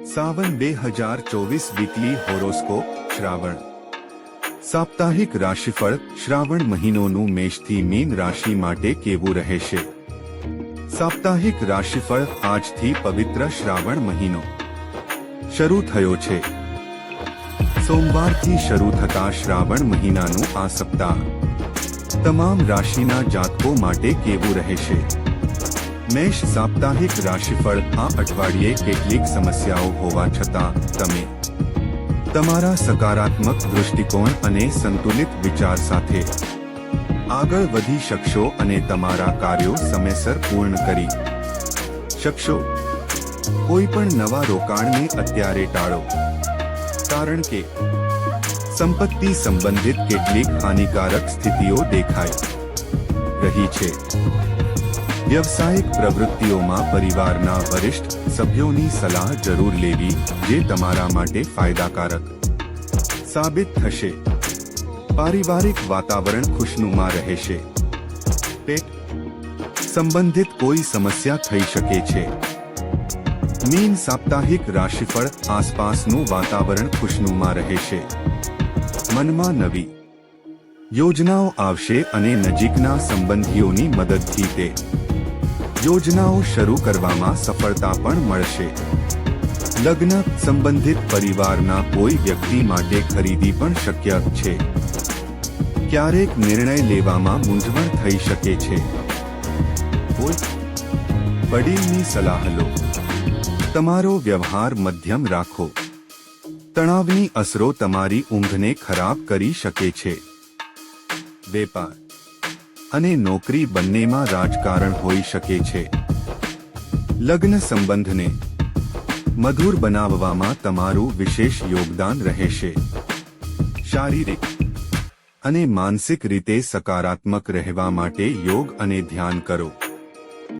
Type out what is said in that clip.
सावन 2024 weekly હોરોસ્કોપ Shravan સાપ્તાહિક રાશિફળ Shravan મહિનોનું મેષથી mean રાશિ માટે કેવું રહેશે। સાપ્તાહિક રાશિફળ આજથી પવિત્ર શ્રાવણ મહિનો શરૂ થયો છે। સોમવારથી શરૂ થતા શ્રાવણ મહિનાનું આ સપ્તાહ તમામ રાશિના જાતકો માટે કેવું રહેશે। મેષ સાપ્તાહિક રાશિફળ આ અઠવાડિયે કેટલીક સમસ્યાઓ હોવા છતાં તમે તમારા સકારાત્મક દૃષ્ટિકોણ અને સંતુલિત વિચાર સાથે આગળ વધી શકશો અને તમારા કાર્યો સમયસર પૂર્ણ કરી શકશો। કોઈ પણ નવા રોકાણને અત્યારે ટાળો, કારણ કે સંપત્તિ સંબંધિત કેટલીક હાનિકારક સ્થિતિઓ દેખાઈ રહી છે। વ્યવસાયિક પ્રવૃત્તિઓમાં પરિવારના વરિષ્ઠ સભ્યોની સલાહ જરૂર લેવી, જે તમારા માટે ફાયદાકારક સાબિત થશે। પારિવારિક વાતાવરણ ખુશનુમા રહેશે। પેટ સંબંધિત કોઈ સમસ્યા થઈ શકે છે। મીન સાપ્તાહિક રાશિફળ આસપાસનું વાતાવરણ ખુશનુમા રહેશે। મનમાં નવી યોજનાઓ આવશે અને નજીકના સંબંધીઓની મદદથી તે યોજનાઓ શરૂ કરવામાં સફળતા પણ મળશે। લગ્ન સંબંધિત પરિવારના કોઈ વ્યક્તિ માટે ખરીદી પણ શક્ય છે। ક્યારેક નિર્ણય લેવામાં મૂંઝવણ થઈ શકે છે। કોઈ વડીલની સલાહ લો। તમારો વ્યવહાર મધ્યમ રાખો। તણાવની અસરો તમારી ઊંઘને ખરાબ કરી શકે છે। વેપાર અને નોકરી બંનેમાં રાજકારણ હોઈ શકે છે। લગ્ન સંબંધને મધુર બનાવવામાં તમારું વિશેષ યોગદાન રહેશે। શારીરિક અને માનસિક રીતે સકારાત્મક રહેવા માટે યોગ અને ધ્યાન કરો।